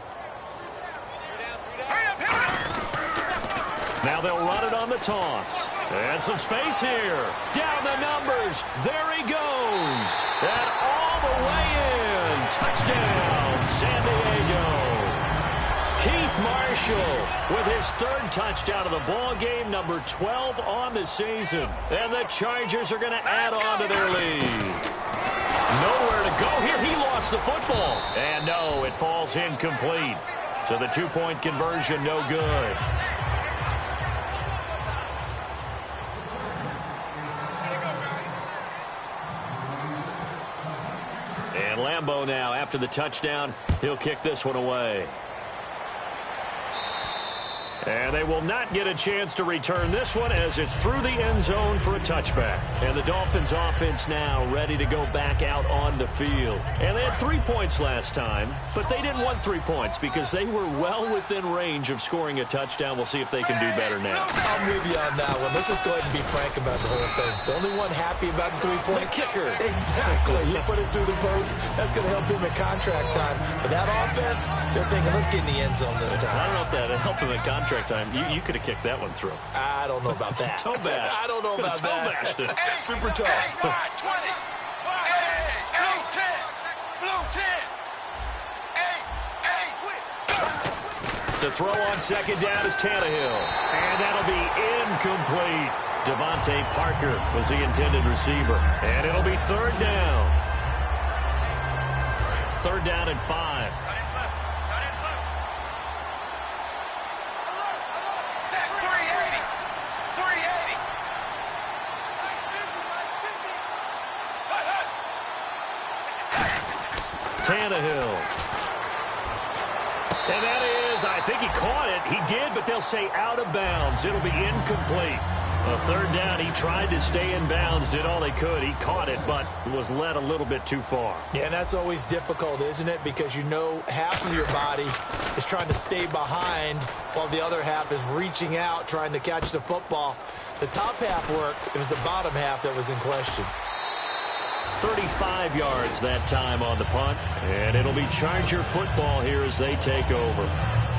Now they'll run it on the toss. And some space here. Down the numbers. There he goes. And all the way in. Touchdown, San Diego. Keith Marshall with his 3rd touchdown of the ball game, number 12 on the season. And the Chargers are going to add on to their lead. Nowhere to go here. He lost the football. And no, it falls incomplete. So the 2-point conversion, no good. Lambeau now. After the touchdown, he'll kick this one away. And they will not get a chance to return this one as it's through the end zone for a touchback. And the Dolphins offense now ready to go back out on the field. And they had 3 points last time, but they didn't want 3 points because they were well within range of scoring a touchdown. We'll see if they can do better now. I'm with you on that one. Let's just go ahead and be frank about the whole thing. The only one happy about the 3-point? The kicker. Exactly. He put it through the post. That's going to help him at contract time. But that offense, they're thinking, let's get in the end zone this time. I don't know if that helped him at contract time. You could have kicked that one through. I don't know about that. Toe bash. I don't know about that. Toe bashed it. Super toe. 20. Blue 10. To throw on second down is Tannehill. And that'll be incomplete. Devontae Parker was the intended receiver. And it'll be third down. Third down and 5. Tannehill. And that is, I think he caught it. He did, but they'll say out of bounds. It'll be incomplete. A third down, he tried to stay in bounds, did all he could. He caught it, but was led a little bit too far. Yeah, and that's always difficult, isn't it? Because you know half of your body is trying to stay behind while the other half is reaching out, trying to catch the football. The top half worked. It was the bottom half that was in question. 35 yards that time on the punt. And it'll be Charger football here as they take over.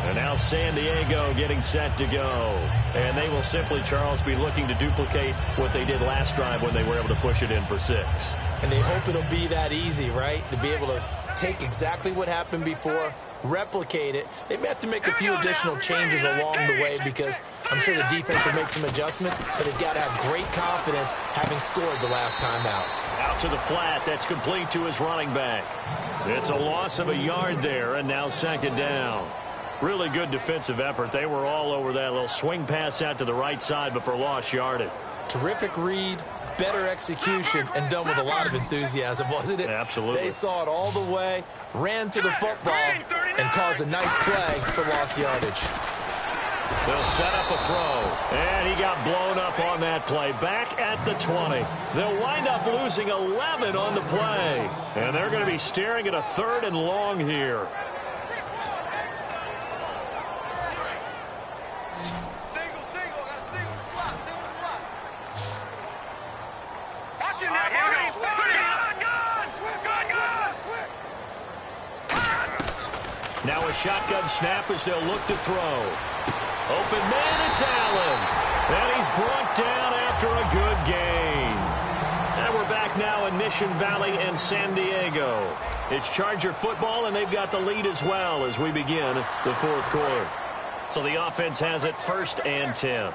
And now San Diego getting set to go. And they will simply, Charles, be looking to duplicate what they did last drive when they were able to push it in for 6. And they hope it'll be that easy, right? To be able to take exactly what happened before, replicate it. They may have to make a few additional changes along the way because I'm sure the defense will make some adjustments, but they've got to have great confidence having scored the last time out. Out to the flat. That's complete to his running back. It's a loss of a yard there, and now second down. Really good defensive effort. They were all over that little swing pass out to the right side, but for lost yardage. Terrific read, better execution, and done with a lot of enthusiasm, wasn't it? Absolutely. They saw it all the way, ran to the football, and caused a nice play for lost yardage. They'll set up a throw, and he got blown up on that play. Back at the 20. They'll wind up losing 11 on the play, and they're going to be staring at a 3rd and long here. Now a shotgun snap as they'll look to throw. Open man, it's Allen. And he's brought down after a good gain. And we're back now in Mission Valley and San Diego. It's Charger football, and they've got the lead as well as we begin the 4th quarter. So the offense has it 1st and 10.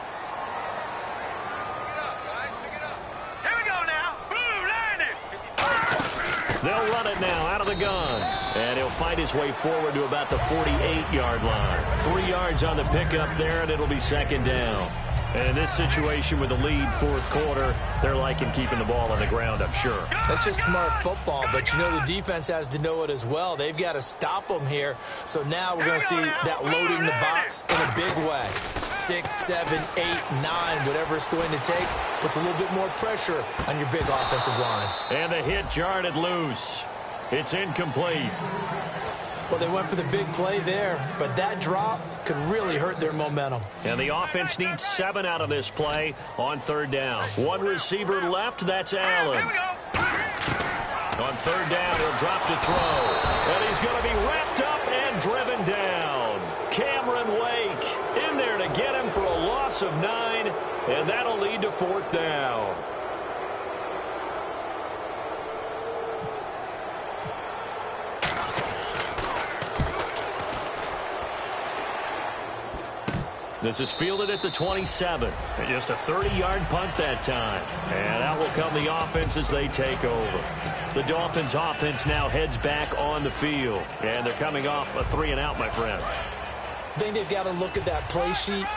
They'll run it now out of the gun. And he'll fight his way forward to about the 48-yard line. 3 yards on the pickup there, and it'll be second down. And in this situation with the lead 4th quarter, they're liking keeping the ball on the ground, I'm sure. That's just smart football, but you know the defense has to know it as well. They've got to stop them here. So now we're going to see that loading the box in a big way. 6, 7, 8, 9, whatever it's going to take, puts a little bit more pressure on your big offensive line. And the hit jarred it loose. It's incomplete. Well, they went for the big play there, but that drop could really hurt their momentum. And the offense needs 7 out of this play on 3rd down. 1 receiver left, that's Allen. On 3rd down, he'll drop to throw. And he's going to be wrapped up and driven down. Cameron Wake in there to get him for a loss of 9, and that'll lead to 4th down. This is fielded at the 27. And just a 30-yard punt that time. And out will come the offense as they take over. The Dolphins offense now heads back on the field. And they're coming off a 3-and-out, my friend. I think they've got to look at that play sheet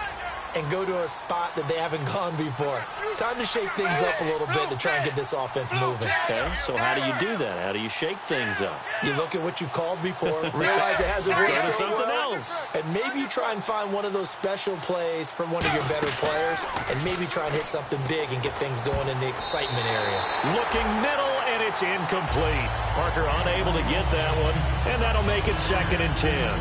and go to a spot that they haven't gone before. Time to shake things up a little bit to try and get this offense moving. Okay, so how do you do that? How do you shake things up? You look at what you've called before, realize it hasn't worked Go to so something well, else. and maybe you try and find one of those special plays from one of your better players, and maybe try and hit something big and get things going in the excitement area. Looking middle, and it's incomplete. Parker unable to get that one, and that'll make it 2nd and 10.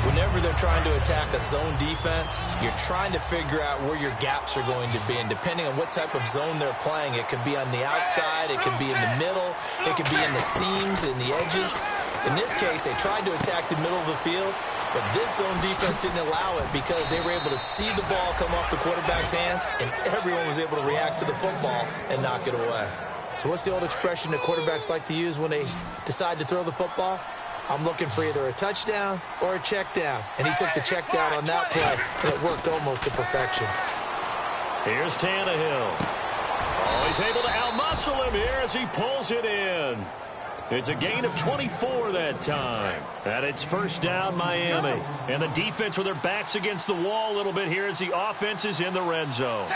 Whenever they're trying to attack a zone defense, you're trying to figure out where your gaps are going to be. And depending on what type of zone they're playing, it could be on the outside, it could be in the middle, it could be in the seams, in the edges. In this case, they tried to attack the middle of the field, but this zone defense didn't allow it because they were able to see the ball come off the quarterback's hands, and everyone was able to react to the football and knock it away. So what's the old expression that quarterbacks like to use when they decide to throw the football? I'm looking for either a touchdown or a check down. And he took the check down on that play, and it worked almost to perfection. Here's Tannehill. Oh, he's able to outmuscle him here as he pulls it in. It's a gain of 24 that time. And it's 1st down, Miami. And the defense with their backs against the wall a little bit here as the offense is in the red zone.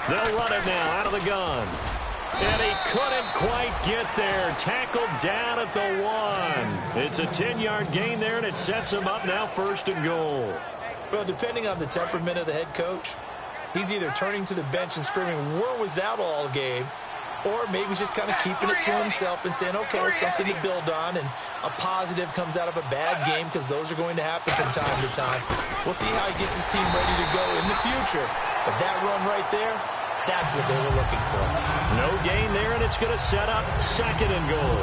They'll run it now out of the gun. And he couldn't quite get there. Tackled down at the 1. It's a 10-yard gain there, and it sets him up now 1st and goal. Well, depending on the temperament of the head coach, he's either turning to the bench and screaming, where was that all game? Or maybe he's just kind of keeping it to himself and saying, okay, it's something to build on, and a positive comes out of a bad game because those are going to happen from time to time. We'll see how he gets his team ready to go in the future. But that run right there, that's what they were looking for. No gain there, and it's going to set up 2nd and goal.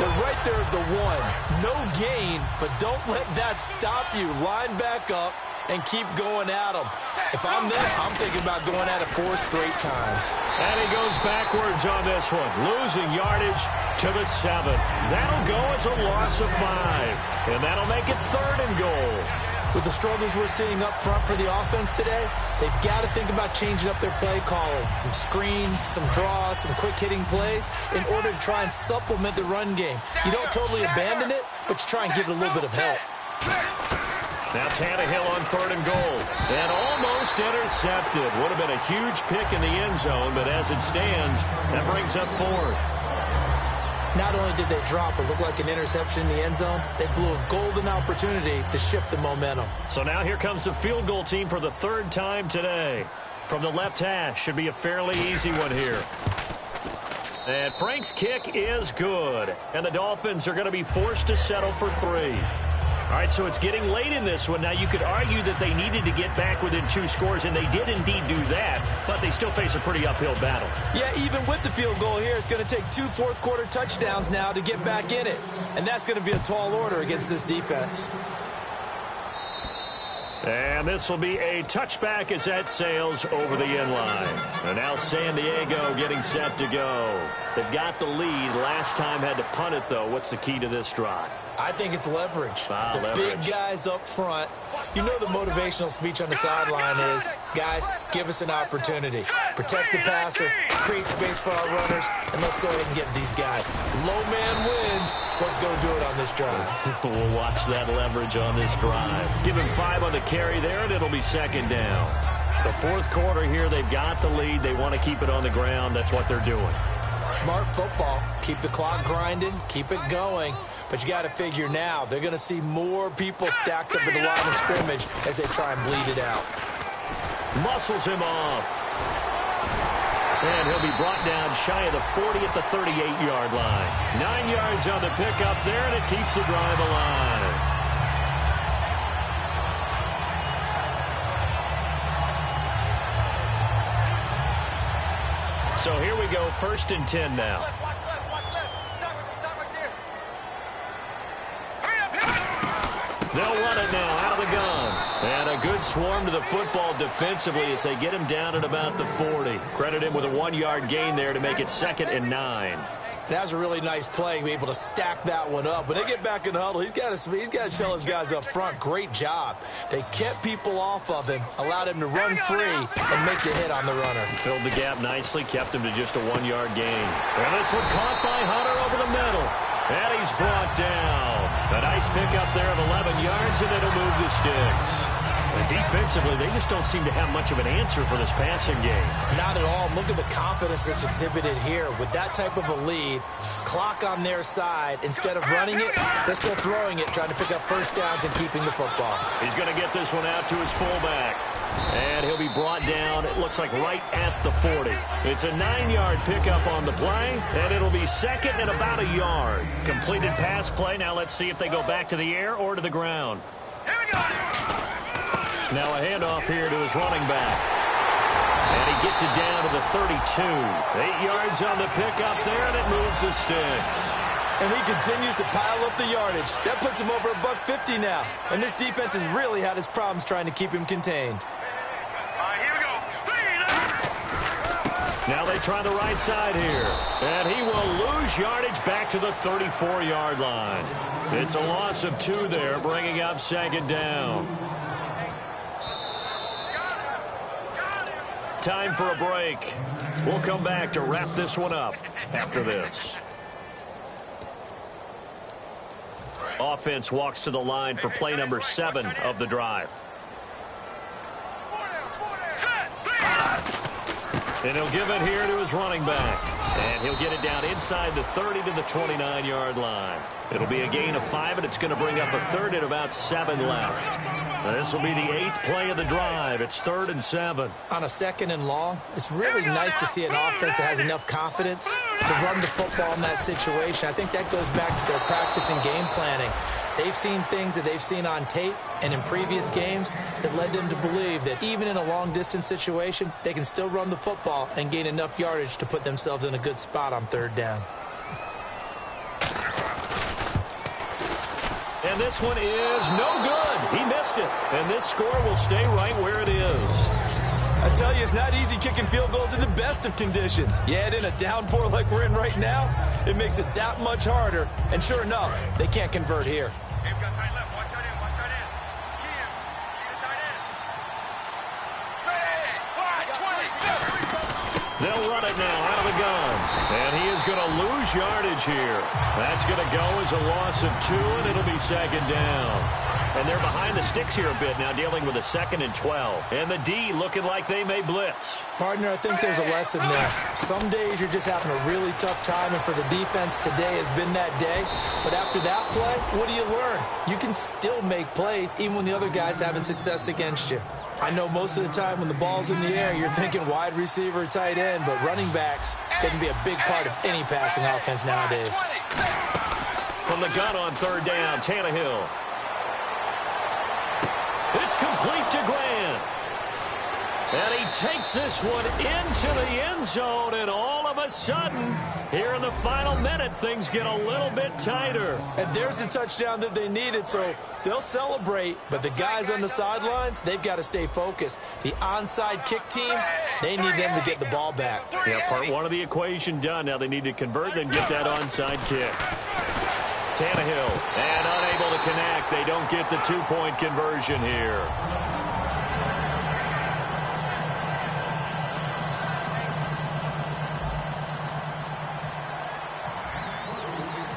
They're right there at the 1. No gain, but don't let that stop you. Line back up and keep going at them. If I'm them, I'm thinking about going at it 4 straight times. And he goes backwards on this one, losing yardage to the 7. That'll go as a loss of 5. And that'll make it 3rd and goal. With the struggles we're seeing up front for the offense today, they've got to think about changing up their play calling. Some screens, some draws, some quick-hitting plays in order to try and supplement the run game. You don't totally abandon it, but you try and give it a little bit of help. Now Tannehill on 3rd and goal. And almost intercepted. Would have been a huge pick in the end zone, but as it stands, that brings up 4th. Not only did they drop what looked like an interception in the end zone, they blew a golden opportunity to shift the momentum. So now here comes the field goal team for the 3rd time today. From the left hash, should be a fairly easy one here. And Frank's kick is good. And the Dolphins are going to be forced to settle for 3. All right, so it's getting late in this one. Now, you could argue that they needed to get back within 2 scores, and they did indeed do that, but they still face a pretty uphill battle. Yeah, even with the field goal here, it's going to take 2 fourth-quarter touchdowns now to get back in it. And that's going to be a tall order against this defense. And this will be a touchback as that sails over the end line. And now San Diego getting set to go. They've got the lead. Last time had to punt it, though. What's the key to this drive? I think it's leverage. The leverage. Big guys up front. You know the motivational speech on the sideline is, guys, give us an opportunity. Protect the passer, create space for our runners, and let's go ahead and get these guys. Low man wins. Let's go do it on this drive. We'll watch that leverage on this drive. Give him 5 on the carry there, and it'll be 2nd down. The 4th quarter here, they've got the lead. They want to keep it on the ground. That's what they're doing. Smart football. Keep the clock grinding. Keep it going. But you got to figure now, they're going to see more people stacked up at the line of scrimmage as they try and bleed it out. Muscles him off. And he'll be brought down shy of the 40 at the 38-yard line. 9 yards on the pickup there, and it keeps the drive alive. So here we go, 1st and 10 now. They'll run it now out of the gun. And a good swarm to the football defensively as they get him down at about the 40. Credit him with a 1-yard gain there to make it 2nd and 9. That was a really nice play, be able to stack that one up. When they get back in the huddle, he's got to tell his guys up front, great job. They kept people off of him, allowed him to run free and make the hit on the runner. Filled the gap nicely, kept him to just a 1-yard gain. And this one caught by Hunter over the middle. And he's brought down. A nice Nice pickup there of 11 yards, and it'll move the sticks. And defensively, they just don't seem to have much of an answer for this passing game. Not at all. Look at the confidence that's exhibited here. With that type of a lead, clock on their side, instead of running it, they're still throwing it, trying to pick up first downs and keeping the football. He's going to get this one out to his fullback. And he'll be brought down, it looks like right at the 40. It's a 9-yard pickup on the play, and it'll be second and about a yard. Completed pass play. Now let's see if they go back to the air or to the ground. Here we go. Now a handoff here to his running back. And he gets it down to the 32. 8 yards on the pickup there, and it moves the sticks. And he continues to pile up the yardage. That puts him over $150 now. And this defense has really had its problems trying to keep him contained. Here we go. Now they try the right side here. And he will lose yardage back to the 34-yard line. It's a loss of 2 there, bringing up second down. Time for a break. We'll come back to wrap this one up after this. Offense walks to the line for play number 7 of the drive. And he'll give it here to his running back. And he'll get it down inside the 30 to the 29-yard line. It'll be a gain of 5, and it's going to bring up a third and about 7 left. This will be the 8th play of the drive. It's 3rd and 7. On a 2nd and long, it's really nice to see an offense that has enough confidence to run the football in that situation. I think that goes back to their practice and game planning. They've seen things that they've seen on tape and in previous games that led them to believe that even in a long-distance situation, they can still run the football and gain enough yardage to put themselves in a good spot on 3rd down. And this one is no good. He missed it. And this score will stay right where it is. I tell you, it's not easy kicking field goals in the best of conditions. You add in a downpour like we're in right now, it makes it that much harder. And sure enough, they can't convert here. Hey, we got tight left. Watch tight end. Watch tight end. Keep the tight end. Ready. 1, 20. They'll run it now out of the gun. And he is going to lose yardage here. That's going to go as a loss of 2, and it'll be second down. And they're behind the sticks here a bit now, dealing with a 2nd and 12. And the D looking like they may blitz. Partner, I think there's a lesson there. Some days you're just having a really tough time, and for the defense, today has been that day. But after that play, what do you learn? You can still make plays even when the other guy's having success against you. I know most of the time when the ball's in the air, you're thinking wide receiver, tight end, but running backs, they can be a big part of any passing offense nowadays. From the gun on 3rd down, Tannehill. It's complete to Grant. And he takes this one into the end zone, and all of a sudden, here in the final minute, things get a little bit tighter. And there's the touchdown that they needed, so they'll celebrate, but the guys on the sidelines, they've got to stay focused. The onside kick team, they need them to get the ball back. Yeah, part 1 of the equation done. Now they need to convert and get that onside kick. Tannehill, and unable to connect. They don't get the 2-point conversion here.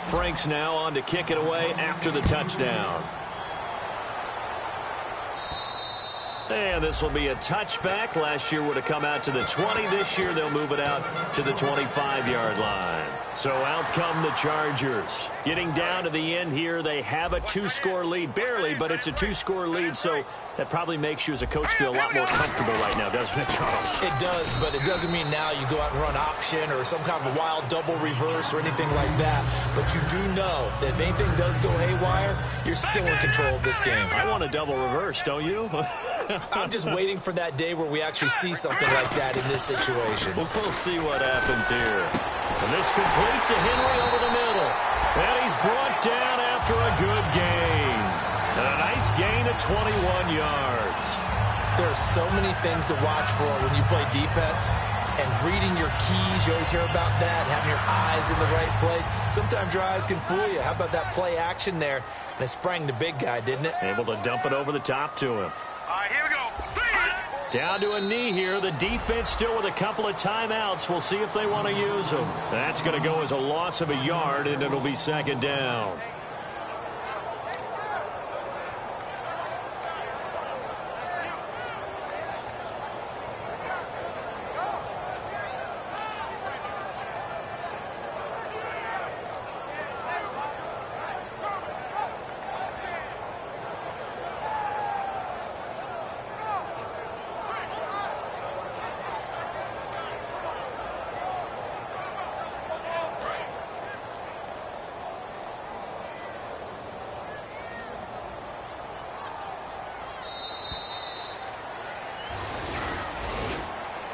Franks now on to kick it away after the touchdown. And this will be a touchback. Last year would have come out to the 20. This year they'll move it out to the 25-yard line. So out come the Chargers. Getting down to the end here, they have a 2-score lead. Barely, but it's a 2-score lead, so that probably makes you as a coach feel a lot more comfortable right now, doesn't it, Charles? It does, but it doesn't mean now you go out and run option or some kind of a wild double reverse or anything like that. But you do know that if anything does go haywire, you're still in control of this game. I want a double reverse, don't you? I'm just waiting for that day where we actually see something like that in this situation. We'll see what happens here. And this complete to Henry over the middle. And he's brought down after a good gain. And a nice gain of 21 yards. There are so many things to watch for when you play defense. And reading your keys, you always hear about that. Having your eyes in the right place. Sometimes your eyes can fool you. How about that play action there? And it sprang the big guy, didn't it? Able to dump it over the top to him. All right, here we go. Down to a knee here. The defense still with a couple of timeouts. We'll see if they want to use them. That's going to go as a loss of a yard, and it'll be second down.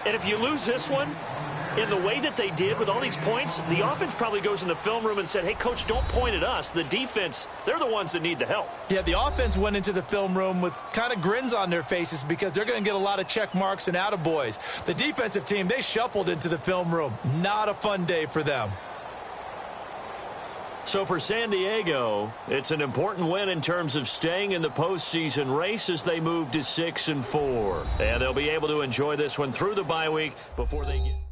And if you lose this one, in the way that they did with all these points, the offense probably goes in the film room and said, hey, coach, don't point at us. The defense, they're the ones that need the help. Yeah, the offense went into the film room with kind of grins on their faces because they're going to get a lot of check marks and attaboys. The defensive team, they shuffled into the film room. Not a fun day for them. So for San Diego, it's an important win in terms of staying in the postseason race as they move to 6-4. And they'll be able to enjoy this one through the bye week before they get...